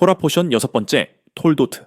토라 포션 6번째 톨도트.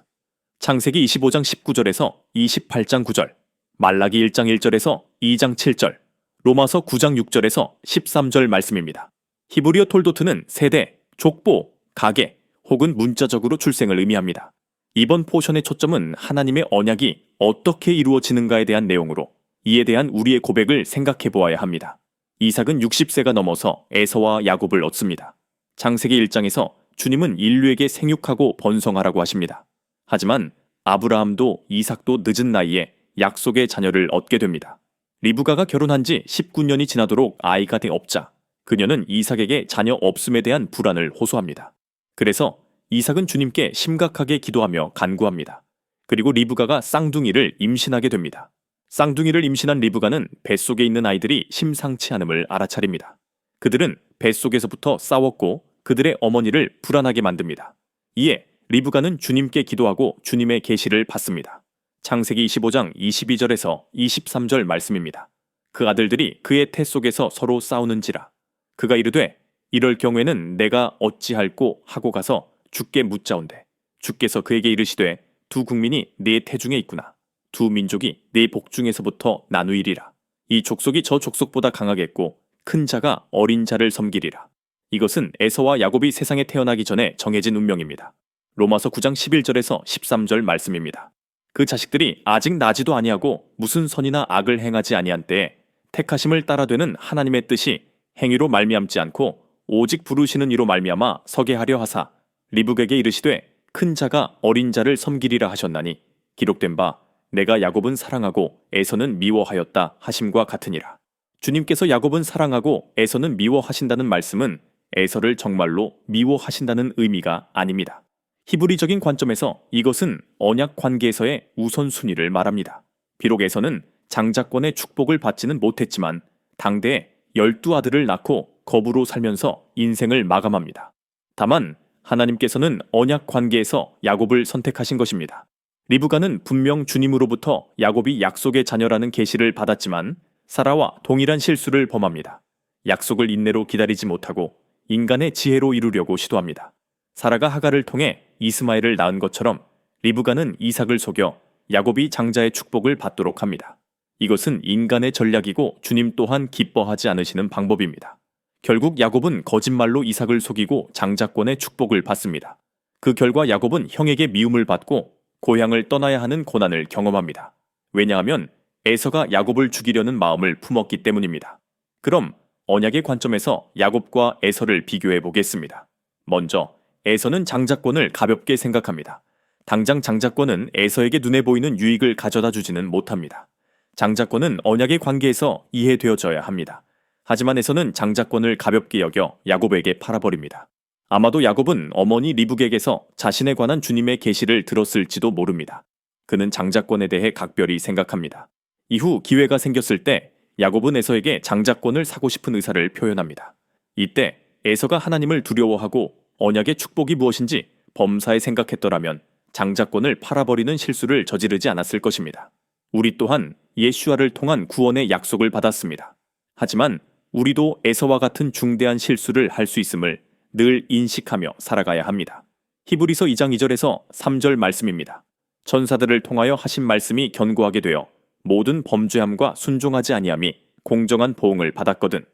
창세기 25장 19절에서 28장 9절, 말라기 1장 1절에서 2장 7절, 로마서 9장 6절에서 13절 말씀입니다. 히브리어 톨도트는 세대, 족보, 가계 혹은 문자적으로 출생을 의미합니다. 이번 포션의 초점은 하나님의 언약이 어떻게 이루어지는가에 대한 내용으로 이에 대한 우리의 고백을 생각해 보아야 합니다. 이삭은 60세가 넘어서 에서와 야곱을 얻습니다. 창세기 1장에서 주님은 인류에게 생육하고 번성하라고 하십니다. 하지만 아브라함도 이삭도 늦은 나이에 약속의 자녀를 얻게 됩니다. 리브가가 결혼한 지 19년이 지나도록 아이가 없자 그녀는 이삭에게 자녀 없음에 대한 불안을 호소합니다. 그래서 이삭은 주님께 심각하게 기도하며 간구합니다. 그리고 리브가가 쌍둥이를 임신하게 됩니다. 쌍둥이를 임신한 리브가는 뱃속에 있는 아이들이 심상치 않음을 알아차립니다. 그들은 뱃속에서부터 싸웠고 그들의 어머니를 불안하게 만듭니다. 이에 리브가는 주님께 기도하고 주님의 계시를 받습니다. 창세기 25장 22절에서 23절 말씀입니다. 그 아들들이 그의 태 속에서 서로 싸우는지라. 그가 이르되 이럴 경우에는 내가 어찌할꼬 하고 가서 주께 묻자온대. 주께서 그에게 이르시되 두 국민이 네 태중에 있구나. 두 민족이 네 복중에서부터 나누이리라. 이 족속이 저 족속보다 강하겠고 큰 자가 어린 자를 섬기리라. 이것은 에서와 야곱이 세상에 태어나기 전에 정해진 운명입니다. 로마서 9장 11절에서 13절 말씀입니다. 그 자식들이 아직 나지도 아니하고 무슨 선이나 악을 행하지 아니한 때에 택하심을 따라되는 하나님의 뜻이 행위로 말미암지 않고 오직 부르시는 이로 말미암아 서게 하려 하사 리브에게 이르시되 큰 자가 어린 자를 섬기리라 하셨나니 기록된 바 내가 야곱은 사랑하고 에서는 미워하였다 하심과 같으니라. 주님께서 야곱은 사랑하고 에서는 미워하신다는 말씀은 에서를 정말로 미워하신다는 의미가 아닙니다. 히브리적인 관점에서 이것은 언약 관계에서의 우선순위를 말합니다. 비록 에서는 장자권의 축복을 받지는 못했지만 당대에 12아들을 낳고 거부로 살면서 인생을 마감합니다. 다만 하나님께서는 언약 관계에서 야곱을 선택하신 것입니다. 리브가는 분명 주님으로부터 야곱이 약속의 자녀라는 계시를 받았지만 사라와 동일한 실수를 범합니다. 약속을 인내로 기다리지 못하고 인간의 지혜로 이루려고 시도합니다. 사라가 하갈을 통해 이스마엘을 낳은 것처럼 리브가는 이삭을 속여 야곱이 장자의 축복을 받도록 합니다. 이것은 인간의 전략이고 주님 또한 기뻐하지 않으시는 방법입니다. 결국 야곱은 거짓말로 이삭을 속이고 장자권의 축복을 받습니다. 그 결과 야곱은 형에게 미움을 받고 고향을 떠나야 하는 고난을 경험합니다. 왜냐하면 에서가 야곱을 죽이려는 마음을 품었기 때문입니다. 그럼 언약의 관점에서 야곱과 에서를 비교해 보겠습니다. 먼저 에서는 장자권을 가볍게 생각합니다. 당장 장자권은 에서에게 눈에 보이는 유익을 가져다 주지는 못합니다. 장자권은 언약의 관계에서 이해되어져야 합니다. 하지만 에서는 장자권을 가볍게 여겨 야곱에게 팔아버립니다. 아마도 야곱은 어머니 리브에게서 자신에 관한 주님의 계시를 들었을지도 모릅니다. 그는 장자권에 대해 각별히 생각합니다. 이후 기회가 생겼을 때 야곱은 에서에게 장자권을 사고 싶은 의사를 표현합니다. 이때 에서가 하나님을 두려워하고 언약의 축복이 무엇인지 범사에 생각했더라면 장자권을 팔아버리는 실수를 저지르지 않았을 것입니다. 우리 또한 예슈아를 통한 구원의 약속을 받았습니다. 하지만 우리도 에서와 같은 중대한 실수를 할 수 있음을 늘 인식하며 살아가야 합니다. 히브리서 2장 2절에서 3절 말씀입니다. 천사들을 통하여 하신 말씀이 견고하게 되어 모든 범죄함과 순종하지 아니함이 공정한 보응을 받았거든.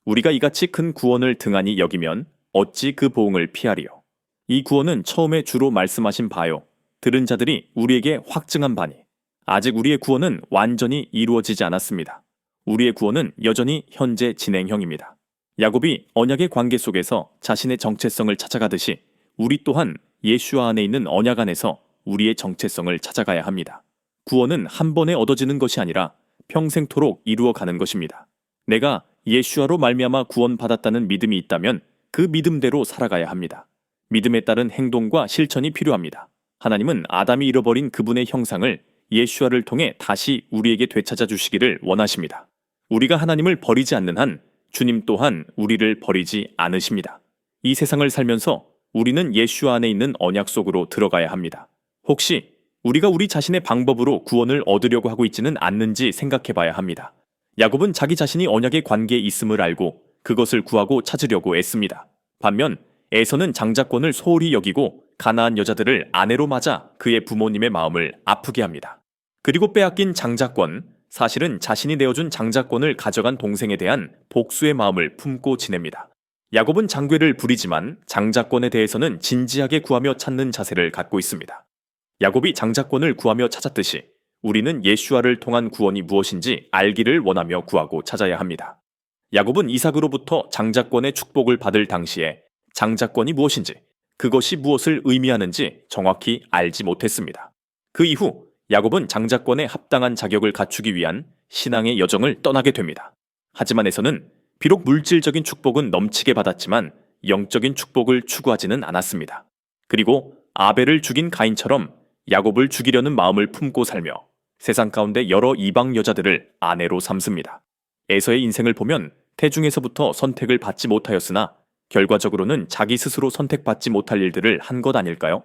우리가 이같이 큰 구원을 등한히 여기면 어찌 그 보응을 피하리요. 이 구원은 처음에 주로 말씀하신 바요. 들은 자들이 우리에게 확증한 바니 아직 우리의 구원은 완전히 이루어지지 않았습니다. 우리의 구원은 여전히 현재 진행형입니다. 야곱이 언약의 관계 속에서 자신의 정체성을 찾아가듯이 우리 또한 예슈아 안에 있는 언약 안에서 우리의 정체성을 찾아가야 합니다. 구원은 한 번에 얻어지는 것이 아니라 평생토록 이루어가는 것입니다. 내가 예슈아로 말미암아 구원받았다는 믿음이 있다면 그 믿음대로 살아가야 합니다. 믿음에 따른 행동과 실천이 필요합니다. 하나님은 아담이 잃어버린 그분의 형상을 예슈아를 통해 다시 우리에게 되찾아 주시기를 원하십니다. 우리가 하나님을 버리지 않는 한 주님 또한 우리를 버리지 않으십니다. 이 세상을 살면서 우리는 예슈아 안에 있는 언약 속으로 들어가야 합니다. 혹시 우리가 우리 자신의 방법으로 구원을 얻으려고 하고 있지는 않는지 생각해 봐야 합니다. 야곱은 자기 자신이 언약의 관계에 있음을 알고 그것을 구하고 찾으려고 애씁니다. 반면 에서는 장자권을 소홀히 여기고 가나안 여자들을 아내로 맞아 그의 부모님의 마음을 아프게 합니다. 그리고 빼앗긴 장자권, 사실은 자신이 내어준 장자권을 가져간 동생에 대한 복수의 마음을 품고 지냅니다. 야곱은 장궤를 부리지만 장자권에 대해서는 진지하게 구하며 찾는 자세를 갖고 있습니다. 야곱이 장자권을 구하며 찾았듯이 우리는 예슈아를 통한 구원이 무엇인지 알기를 원하며 구하고 찾아야 합니다. 야곱은 이삭으로부터 장자권의 축복을 받을 당시에 장자권이 무엇인지, 그것이 무엇을 의미하는지 정확히 알지 못했습니다. 그 이후 야곱은 장자권에 합당한 자격을 갖추기 위한 신앙의 여정을 떠나게 됩니다. 하지만 에서는 비록 물질적인 축복은 넘치게 받았지만 영적인 축복을 추구하지는 않았습니다. 그리고 아벨을 죽인 가인처럼 야곱을 죽이려는 마음을 품고 살며 세상 가운데 여러 이방 여자들을 아내로 삼습니다. 에서의 인생을 보면 태중에서부터 선택을 받지 못하였으나 결과적으로는 자기 스스로 선택받지 못할 일들을 한 것 아닐까요?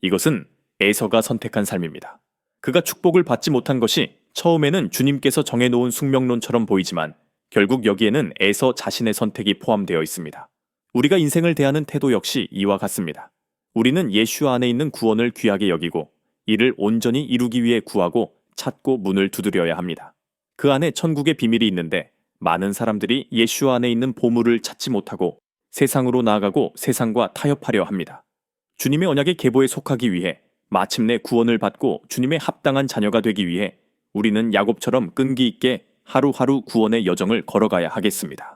이것은 에서가 선택한 삶입니다. 그가 축복을 받지 못한 것이 처음에는 주님께서 정해놓은 숙명론처럼 보이지만 결국 여기에는 에서 자신의 선택이 포함되어 있습니다. 우리가 인생을 대하는 태도 역시 이와 같습니다. 우리는 예슈아 안에 있는 구원을 귀하게 여기고 이를 온전히 이루기 위해 구하고 찾고 문을 두드려야 합니다. 그 안에 천국의 비밀이 있는데 많은 사람들이 예슈아 안에 있는 보물을 찾지 못하고 세상으로 나아가고 세상과 타협하려 합니다. 주님의 언약의 계보에 속하기 위해 마침내 구원을 받고 주님의 합당한 자녀가 되기 위해 우리는 야곱처럼 끈기 있게 하루하루 구원의 여정을 걸어가야 하겠습니다.